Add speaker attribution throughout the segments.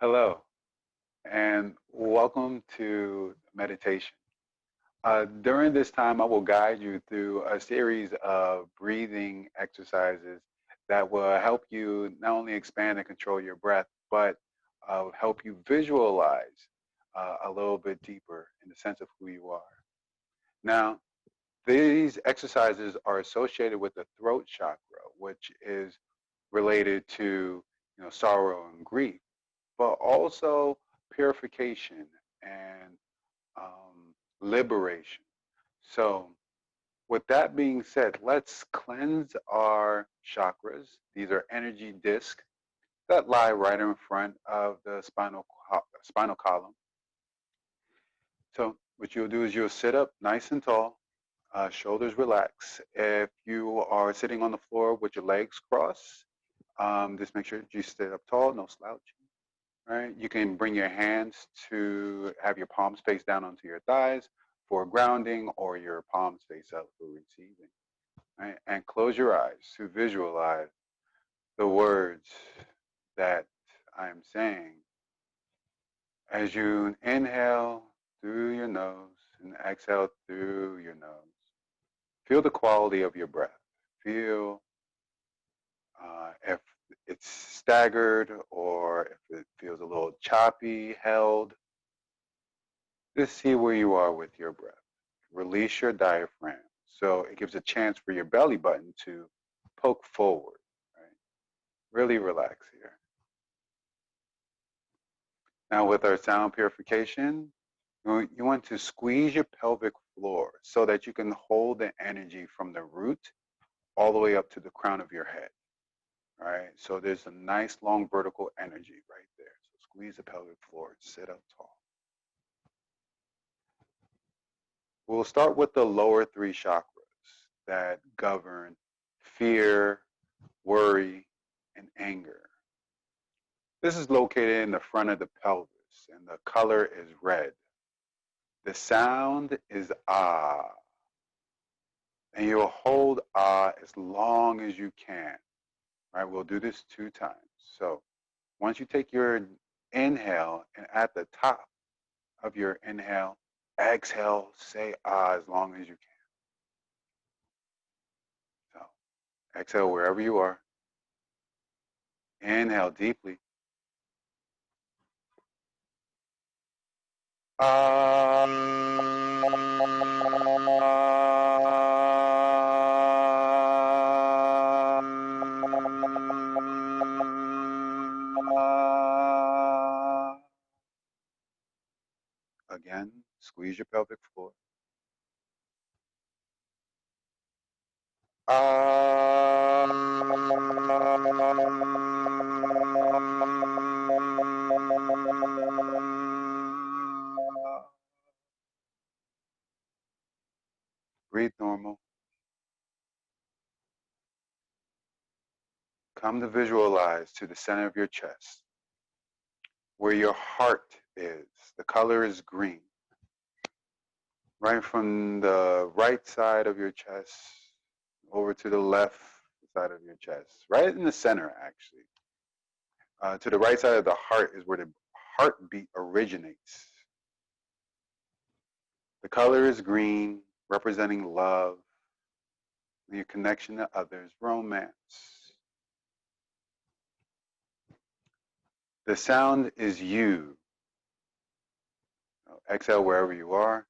Speaker 1: Hello, and welcome to meditation. During this time, I will guide you through a series of breathing exercises that will help you not only expand and control your breath, but help you visualize a little bit deeper in the sense of who you are. Now, these exercises are associated with the throat chakra, which is related to sorrow and grief, but also purification and liberation. So, with that being said, let's cleanse our chakras. These are energy discs that lie right in front of the spinal column. So, what you'll do is you'll sit up nice and tall, shoulders relaxed. If you are sitting on the floor with your legs crossed, just make sure you sit up tall, no slouching. Right? You can bring your hands to have your palms face down onto your thighs for grounding or your palms face up for receiving. Right? And close your eyes to visualize the words that I'm saying. As you inhale through your nose and exhale through your nose, feel the quality of your breath. Feel if it's staggered or if it feels a little choppy, held. Just see where you are with your breath. Release your diaphragm. So it gives a chance for your belly button to poke forward. Right? Really relax here. Now with our sound purification, you want to squeeze your pelvic floor so that you can hold the energy from the root all the way up to the crown of your head. All right. So there's a nice long vertical energy right there. So squeeze the pelvic floor, sit up tall. We'll start with the lower three chakras that govern fear, worry, and anger. This is located in the front of the pelvis, and the color is red. The sound is ah, and you'll hold ah as long as you can. Right? We'll do this 2 times. So once you take your inhale, and at the top of your inhale, exhale, say ah as long as you can. So exhale wherever you are. Inhale deeply. Ah. Again, squeeze your pelvic floor. Breathe normal. Come to visualize to the center of your chest where your heart is. The color is green. Right from the right side of your chest over to the left side of your chest. Right in the center, actually. To the right side of the heart is where the heartbeat originates. The color is green, representing love, your connection to others, romance. The sound is you. Exhale wherever you are.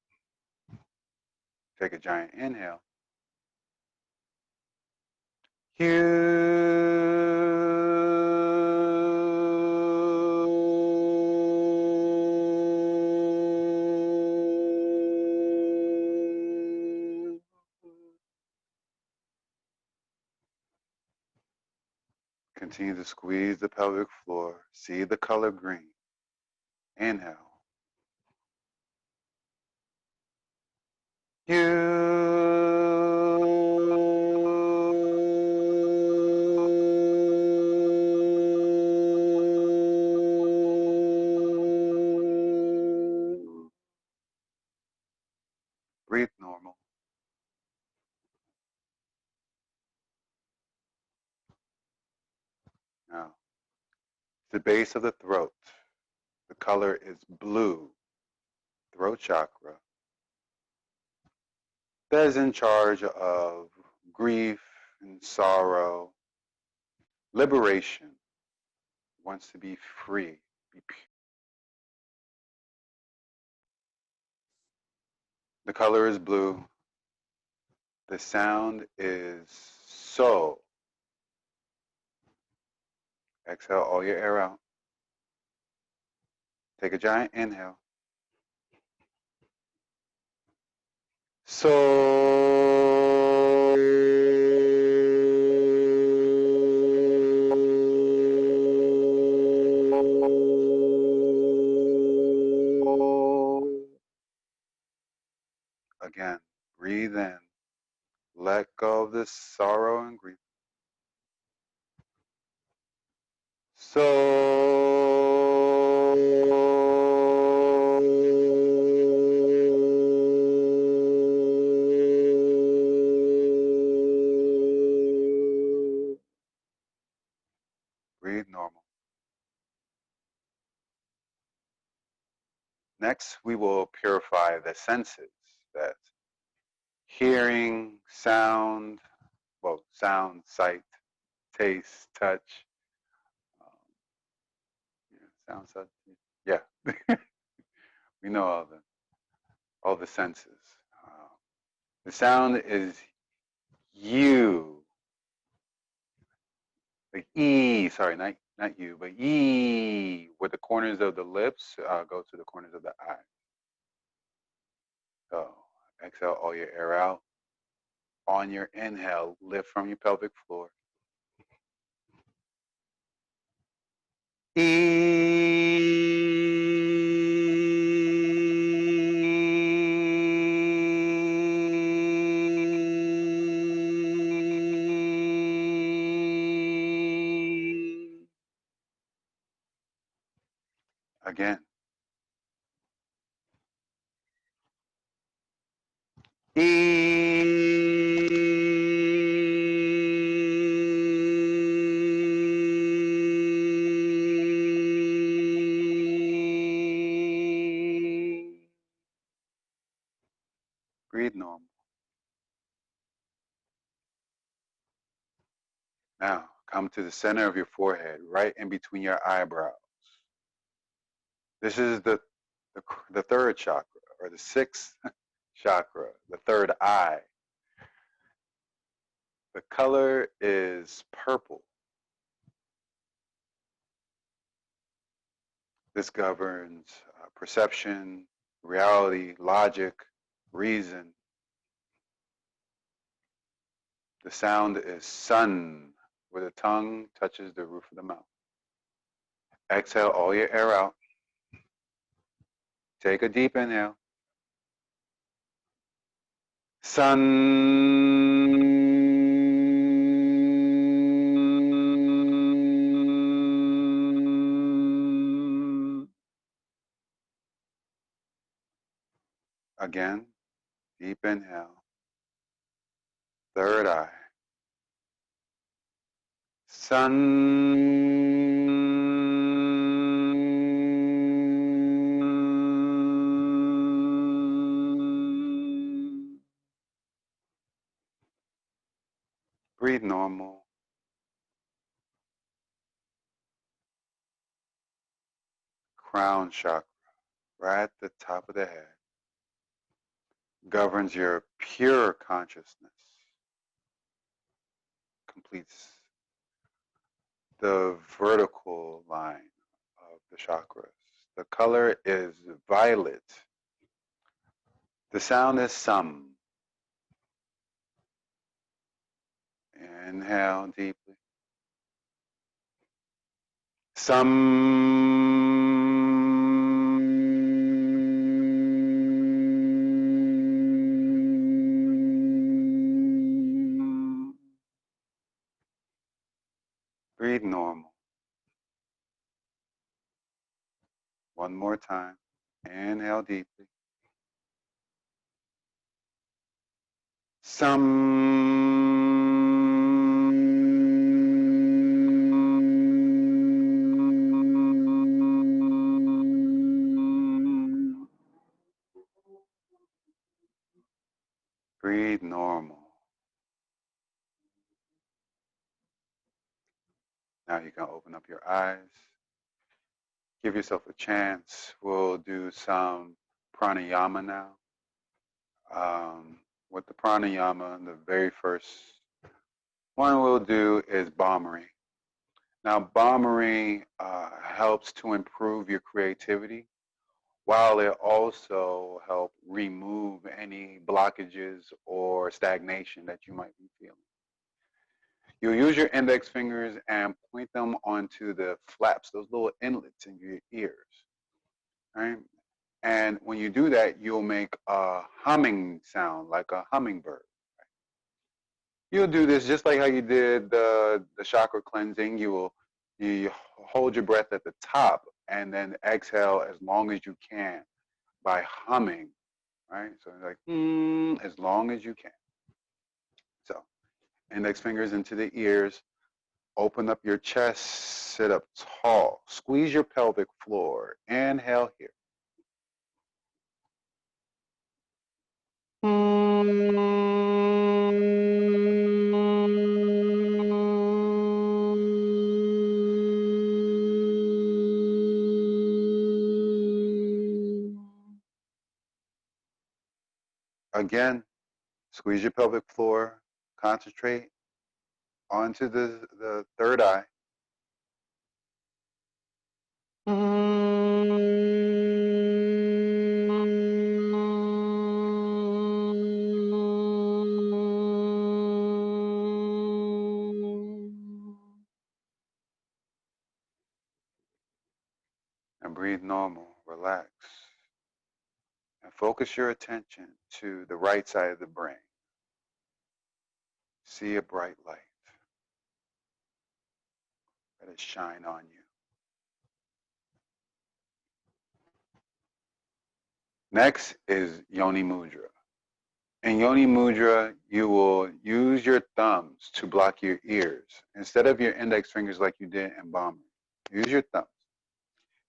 Speaker 1: Take a giant inhale. Continue to squeeze the pelvic floor. See the color green. Inhale. Breathe normal. Now, the base of the throat. The color is blue. Throat chakra. That is in charge of grief and sorrow, liberation, wants to be free, be pure. The color is blue. The sound is so. Exhale all your air out. Take a giant inhale. So. Again, breathe in. Let go of this sorrow and grief. Breathe normal. Next, we will purify the senses. That's hearing, sound, well, sound, sight, taste, touch. Sound, sight. Yeah, we know all the senses. The sound is you, like E. Sorry, not you, but E, where the corners of the lips go to the corners of the eye. So exhale all your air out. On your inhale, lift from your pelvic floor. Again. Breathe normal. Now, come to the center of your forehead, right in between your eyebrows. This is the third chakra, or the sixth chakra, the third eye. The color is purple. This governs perception, reality, logic, reason. The sound is sun, where the tongue touches the roof of the mouth. Exhale all your air out. Take a deep inhale. Sun. Again, deep inhale. Third eye. Sun. Breathe normal. Crown chakra, right at the top of the head, governs your pure consciousness, completes the vertical line of the chakras. The color is violet. The sound is sum. Inhale deeply. Sum. Breathe normal. One more time. Inhale deeply. Sum. Breathe normal. Now you can open up your eyes. Give yourself a chance. We'll do some pranayama now. With the pranayama, the very first one we'll do is Bhamari. Now, Bhamari helps to improve your creativity, while it also helps remove any blockages or stagnation that you might be feeling. You'll use your index fingers and point them onto the flaps, those little inlets in your ears, right? And when you do that, you'll make a humming sound like a hummingbird. You'll do this just like how you did the chakra cleansing. You hold your breath at the top and then exhale as long as you can by humming, right? So like as long as you can. So index fingers into the ears. Open up your chest. Sit up tall. Squeeze your pelvic floor. Inhale here. Again, squeeze your pelvic floor. Concentrate onto the third eye. And breathe normal, relax. And focus your attention to the right side of the brain. See a bright light. Let it shine on you. Next is Yoni Mudra. In Yoni Mudra, you will use your thumbs to block your ears instead of your index fingers like you did in Bhamari. Use your thumbs.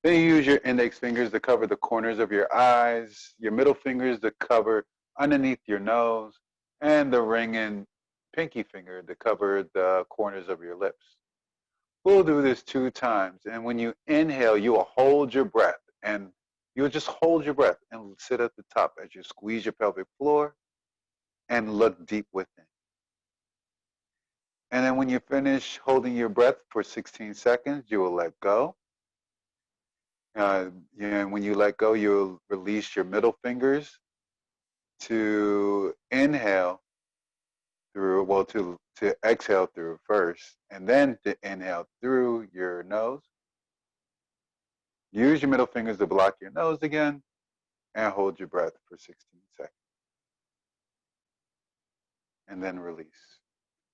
Speaker 1: Then you use your index fingers to cover the corners of your eyes, your middle fingers to cover underneath your nose, and the ring and pinky finger to cover the corners of your lips. We'll do this 2 times. And when you inhale, you will hold your breath. And you'll just hold your breath and sit at the top as you squeeze your pelvic floor and look deep within. And then when you finish holding your breath for 16 seconds, you will let go. And when you let go, you'll release your middle fingers to inhale through, well, to exhale through first, and then to inhale through your nose. Use your middle fingers to block your nose again, and hold your breath for 16 seconds. And then release,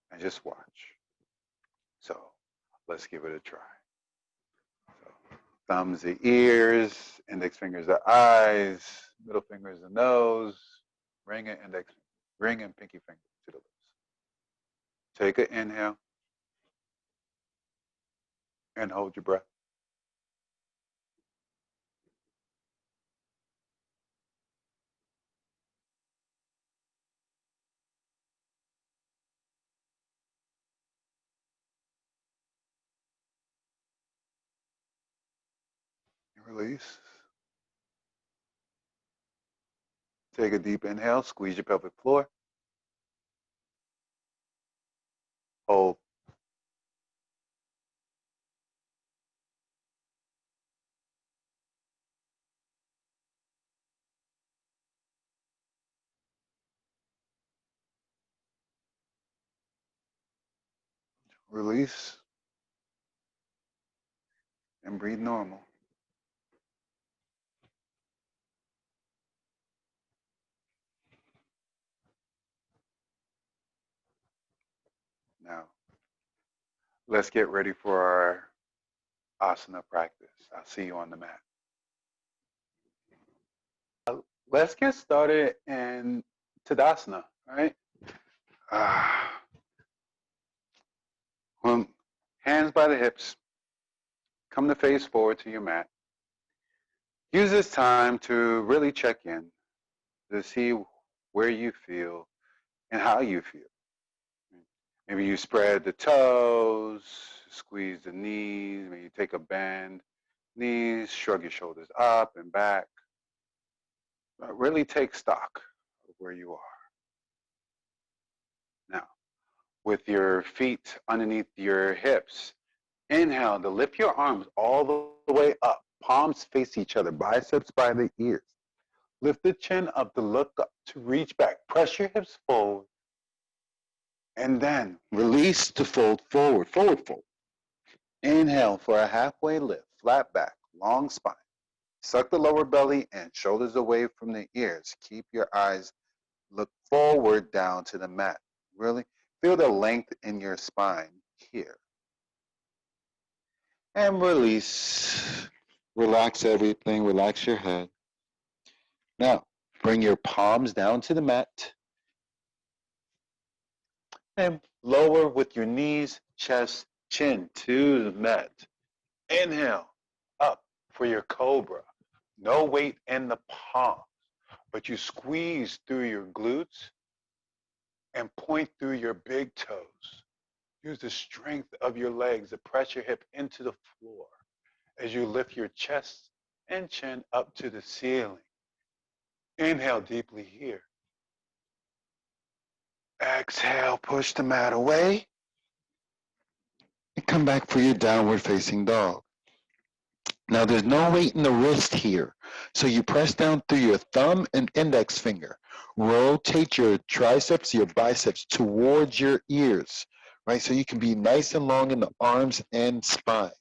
Speaker 1: and just watch. So let's give it a try. So, thumbs the ears, index fingers the eyes, middle fingers the nose, ring and pinky finger to the lips. Take an inhale and hold your breath. Release. Take a deep inhale, squeeze your pelvic floor. Hold. Release. And breathe normal. Now, let's get ready for our asana practice. I'll see you on the mat. Let's get started in Tadasana, right? Hands by the hips. Come to face forward to your mat. Use this time to really check in, to see where you feel and how you feel. Maybe you spread the toes, squeeze the knees, maybe you take a bend, knees, shrug your shoulders up and back. Really take stock of where you are. Now, with your feet underneath your hips, inhale to lift your arms all the way up. Palms face each other, biceps by the ears. Lift the chin up to look up, to reach back. Press your hips forward. And then release to fold forward, forward fold. Inhale for a halfway lift, flat back, long spine. Suck the lower belly in, shoulders away from the ears. Keep your eyes look forward down to the mat. Really feel the length in your spine here. And release. Relax everything, relax your head. Now, bring your palms down to the mat. And lower with your knees, chest, chin to the mat. Inhale, up for your cobra. No weight in the palms, but you squeeze through your glutes and point through your big toes. Use the strength of your legs to press your hip into the floor as you lift your chest and chin up to the ceiling. Inhale deeply here. Exhale, push the mat away. And come back for your downward facing dog. Now there's no weight in the wrist here. So you press down through your thumb and index finger. Rotate your triceps, your biceps towards your ears, right? So you can be nice and long in the arms and spine.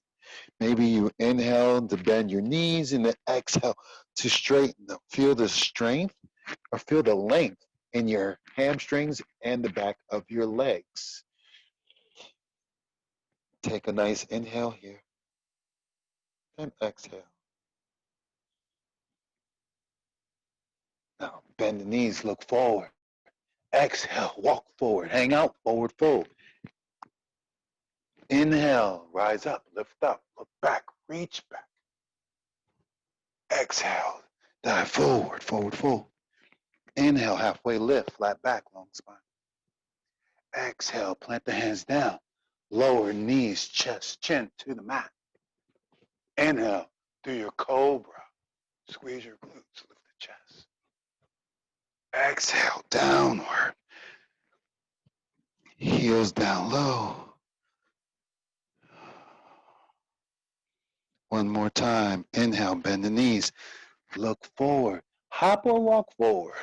Speaker 1: Maybe you inhale to bend your knees and then exhale to straighten them. Feel the strength or feel the length in your hamstrings and the back of your legs. Take a nice inhale here and exhale. Now bend the knees, look forward. Exhale, walk forward, hang out, forward fold. Inhale, rise up, lift up, look back, reach back. Exhale, dive forward, forward fold. Inhale, halfway lift, flat back, long spine. Exhale, plant the hands down. Lower knees, chest, chin to the mat. Inhale, do your cobra. Squeeze your glutes, lift the chest. Exhale, downward. Heels down low. One more time. Inhale, bend the knees. Look forward. Hop or walk forward.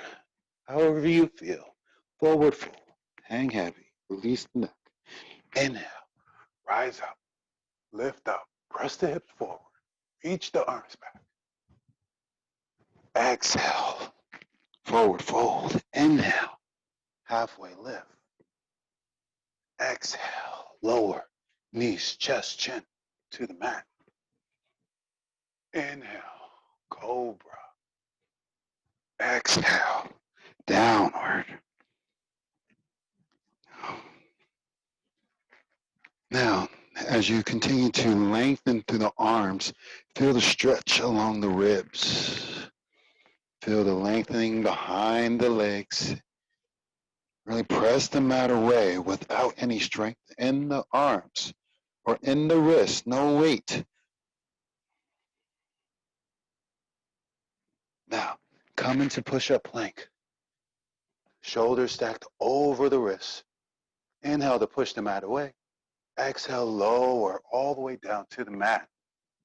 Speaker 1: However you feel. Forward fold. Hang heavy. Release the neck. Inhale. Rise up. Lift up. Press the hips forward. Reach the arms back. Exhale. Forward fold. Inhale. Halfway lift. Exhale. Lower. Knees, chest, chin to the mat. Inhale. Cobra. Exhale. Downward. Now, as you continue to lengthen through the arms, feel the stretch along the ribs. Feel the lengthening behind the legs. Really press the mat away without any strength in the arms or in the wrist, no weight. Now, come into push-up plank. Shoulders stacked over the wrists. Inhale to push the mat away. Exhale, lower all the way down to the mat.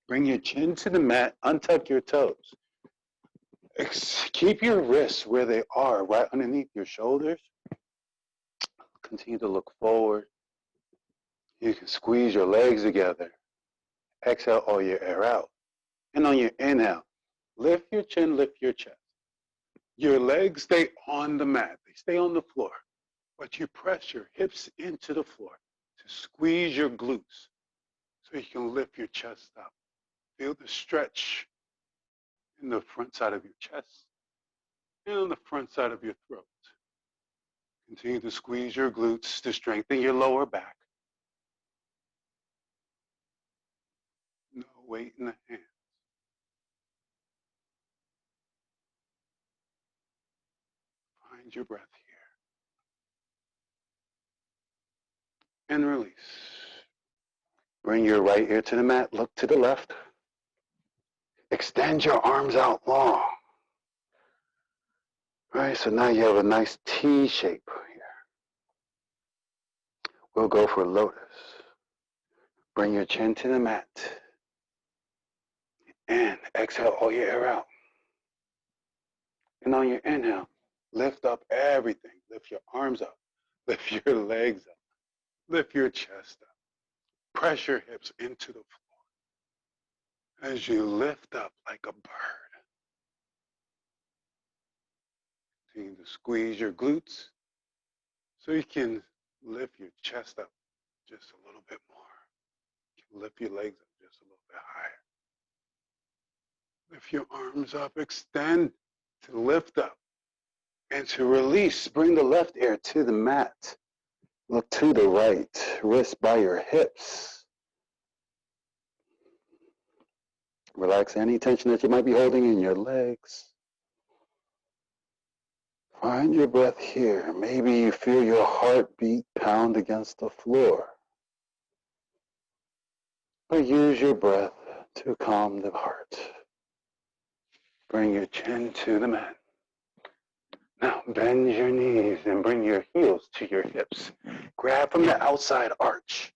Speaker 1: Bring your chin to the mat, untuck your toes. Keep your wrists where they are, right underneath your shoulders. Continue to look forward. You can squeeze your legs together. Exhale all your air out. And on your inhale, lift your chin, lift your chest. Your legs stay on the mat. They stay on the floor. But you press your hips into the floor to squeeze your glutes so you can lift your chest up. Feel the stretch in the front side of your chest and on the front side of your throat. Continue to squeeze your glutes to strengthen your lower back. No weight in the hands. Find your breath here. and release. Bring your right ear to the mat, look to the left. Extend your arms out long. All right, so now you have a nice T shape here. We'll go for lotus. Bring your chin to the mat. And exhale all your air out. And on your inhale, lift up everything. Lift your arms up. Lift your legs up. Lift your chest up. Press your hips into the floor as you lift up like a bird. Continue to squeeze your glutes so you can lift your chest up just a little bit more. You can lift your legs up just a little bit higher. Lift your arms up, extend to lift up and to release. Bring the left ear to the mat. Look to the right, wrist by your hips. Relax any tension that you might be holding in your legs. Find your breath here. Maybe you feel your heartbeat pound against the floor. But use your breath to calm the heart. Bring your chin to the mat. Now bend your knees and bring your heels to your hips. Grab from the outside arch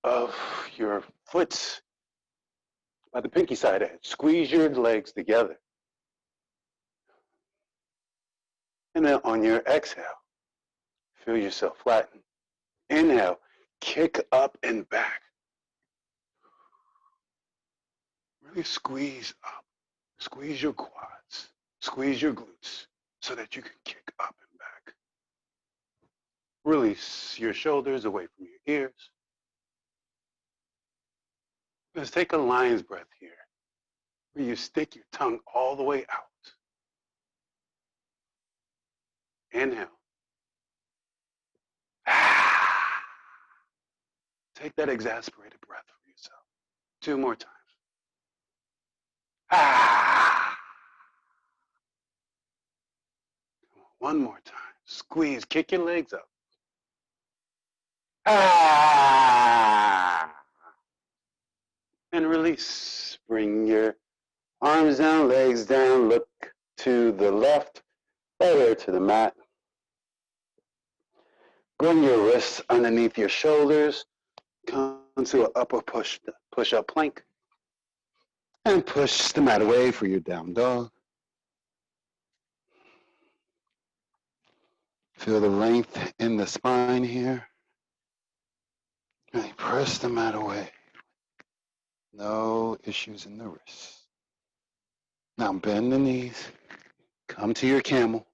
Speaker 1: of your foot by the pinky side edge. Squeeze your legs together. And then on your exhale, feel yourself flatten. Inhale, kick up and back. Really squeeze up. Squeeze your quads. Squeeze your glutes so that you can kick up and back. Release your shoulders away from your ears. Let's take a lion's breath here, where you stick your tongue all the way out. Inhale. Take that exasperated breath for yourself. 2 more times. One more time. Squeeze. Kick your legs up. And release. Bring your arms down, legs down. Look to the left, or to the mat. Bring your wrists underneath your shoulders. Come to an upper push-up plank. And push the mat away for your down dog. Feel the length in the spine here. Really press the mat away. No issues in the wrists. Now bend the knees. Come to your camel.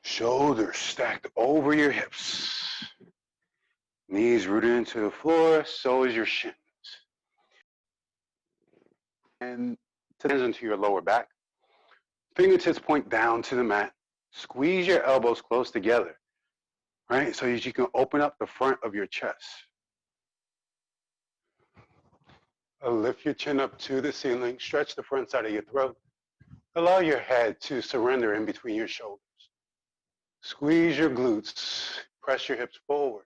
Speaker 1: Shoulders stacked over your hips. Knees rooted into the floor, so is your shins. And hands into your lower back. Fingertips point down to the mat. Squeeze your elbows close together, right? So that you can open up the front of your chest. Lift your chin up to the ceiling. Stretch the front side of your throat. Allow your head to surrender in between your shoulders. Squeeze your glutes. Press your hips forward.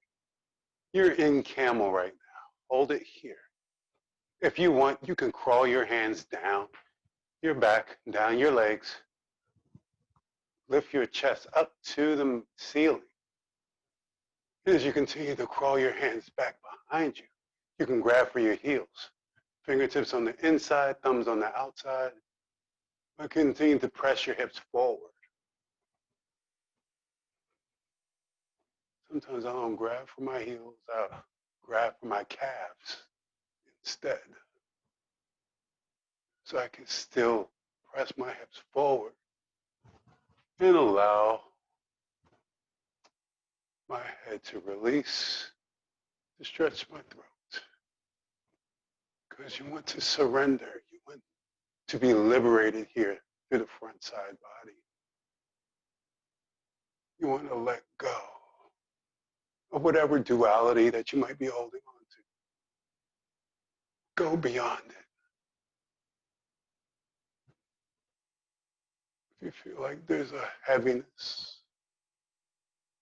Speaker 1: You're in camel right now. Hold it here. If you want, you can crawl your hands down your back, down your legs. Lift your chest up to the ceiling. As you continue to crawl your hands back behind you, you can grab for your heels. Fingertips on the inside, thumbs on the outside. But continue to press your hips forward. Sometimes I don't grab for my heels, I grab for my calves instead. So I can still press my hips forward and allow my head to release, to stretch my throat. Because you want to surrender, you want to be liberated here through the front side body. You want to let go of whatever duality that you might be holding on to. Go beyond it. If you feel like there's a heaviness,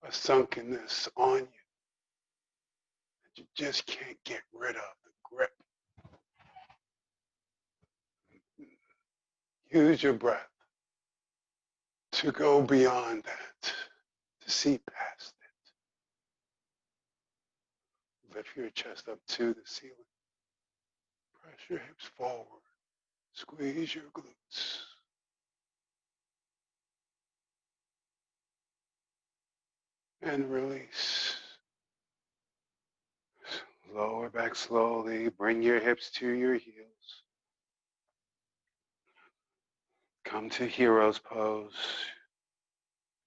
Speaker 1: a sunkenness on you, you just can't get rid of the grip. Use your breath to go beyond that, to see past it. Lift your chest up to the ceiling. Press your hips forward. Squeeze your glutes. And release. Lower back slowly. Bring your hips to your heels. Come to hero's pose.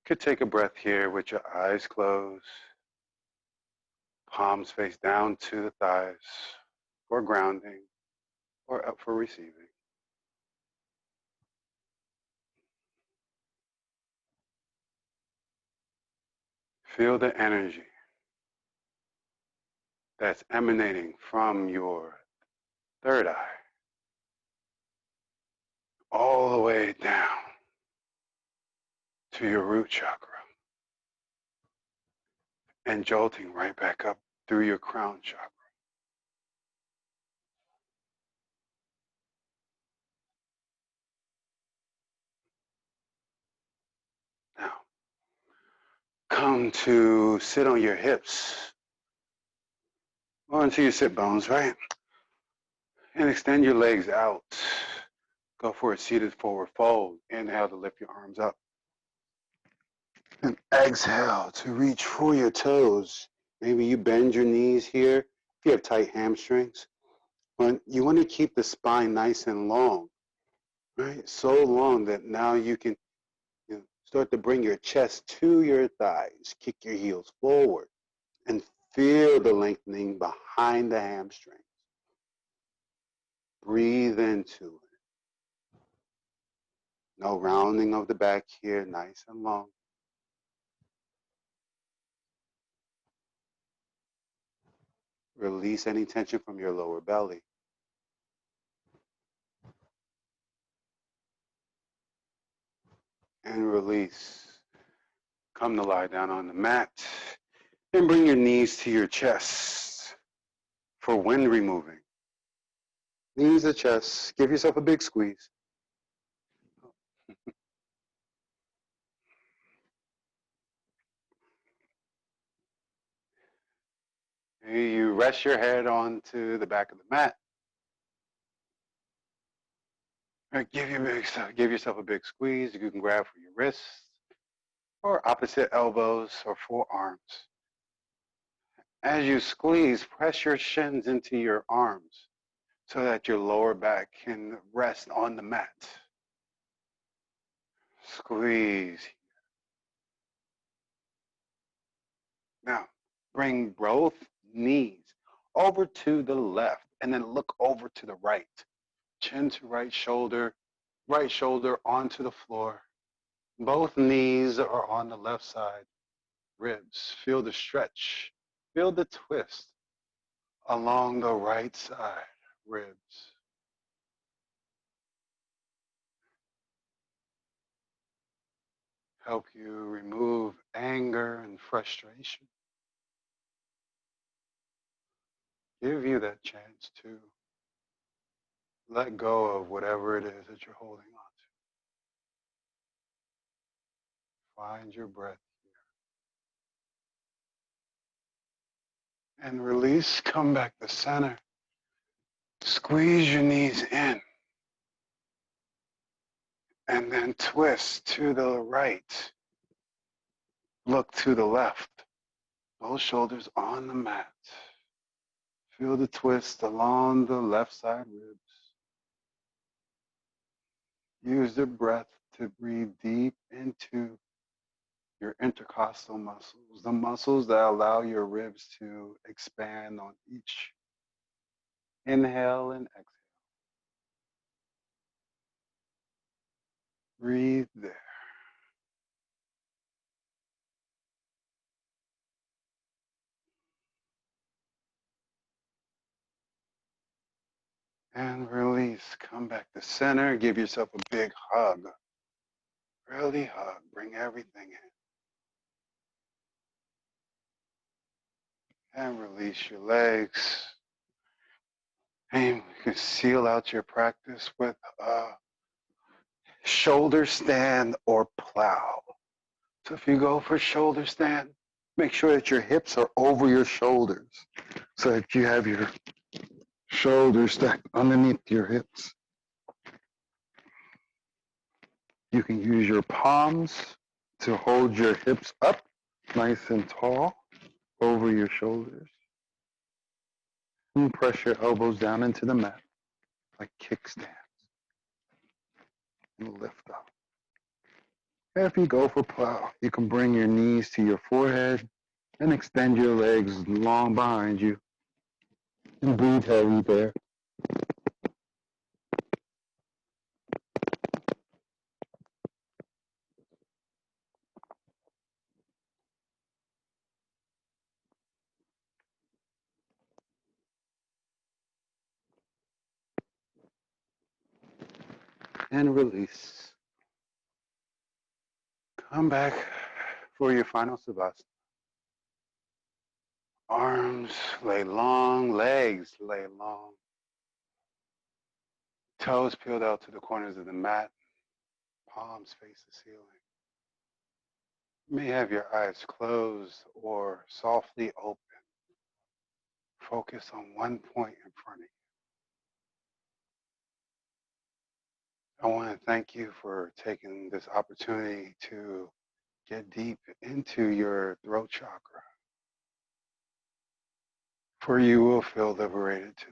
Speaker 1: Could take a breath here with your eyes closed. Palms face down to the thighs for grounding or up for receiving. Feel the energy that's emanating from your third eye all the way down to your root chakra and jolting right back up through your crown chakra. Now, come to sit on your hips onto your sit bones, right? And extend your legs out. Go for a seated forward fold. Inhale to lift your arms up. And exhale to reach for your toes. Maybe you bend your knees here if you have tight hamstrings. But you want to keep the spine nice and long, right? So long that now you can start to bring your chest to your thighs. Kick your heels forward and feel the lengthening behind the hamstrings. Breathe into it. No rounding of the back here, nice and long. Release any tension from your lower belly. And release. Come to lie down on the mat. And bring your knees to your chest for wind removing. Knees to chest. Give yourself a big squeeze. You rest your head onto the back of the mat. Give yourself a big squeeze. You can grab for your wrists or opposite elbows or forearms. As you squeeze, press your shins into your arms so that your lower back can rest on the mat. Squeeze. Now, bring both knees over to the left and then look over to the right. Chin to right shoulder onto the floor. Both knees are on the left side. Ribs. Feel the stretch. Feel the twist along the right side. Ribs. Help you remove anger and frustration. Give you that chance to let go of whatever it is that you're holding on to. Find your breath here. And release, come back to center. Squeeze your knees in. And then twist to the right. Look to the left. Both shoulders on the mat. Feel the twist along the left side ribs. Use the breath to breathe deep into your intercostal muscles, the muscles that allow your ribs to expand on each inhale and exhale. Breathe there. And release. Come back to center. Give yourself a big hug. Really hug. Bring everything in. And release your legs. And you can seal out your practice with a shoulder stand or plow. So if you go for shoulder stand, make sure that your hips are over your shoulders so that you have your shoulders stacked underneath your hips. You can use your palms to hold your hips up nice and tall over your shoulders. And press your elbows down into the mat like kickstands and lift up. And if you go for plow, you can bring your knees to your forehead and extend your legs long behind you. And breathe heavy there. And release. Come back for your final Savasana. Arms lay long, legs lay long. Toes peeled out to the corners of the mat. Palms face the ceiling. You may have your eyes closed or softly open. Focus on one point in front of you. I want to thank you for taking this opportunity to get deep into your throat chakra. For you will feel liberated today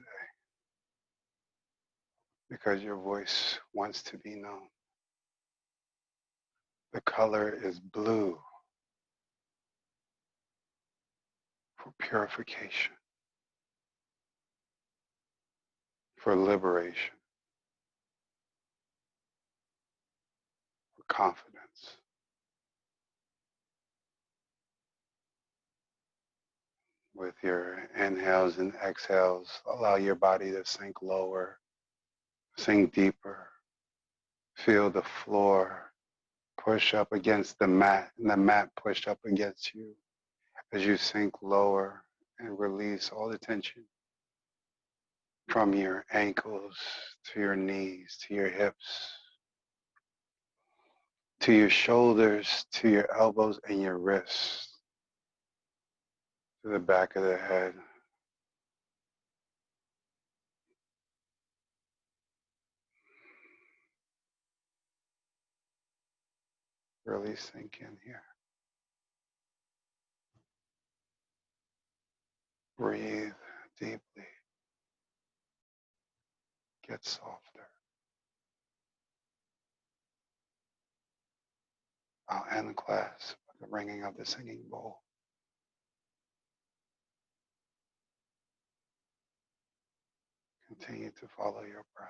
Speaker 1: because your voice wants to be known. The color is blue for purification, for liberation, for confidence. With your inhales and exhales, allow your body to sink lower, sink deeper. Feel the floor push up against the mat and the mat push up against you as you sink lower and release all the tension from your ankles to your knees, to your hips, to your shoulders, to your elbows and your wrists, to the back of the head. Really sink in here. Breathe deeply. Get softer. I'll end class with the ringing of the singing bowl. Continue to follow your breath.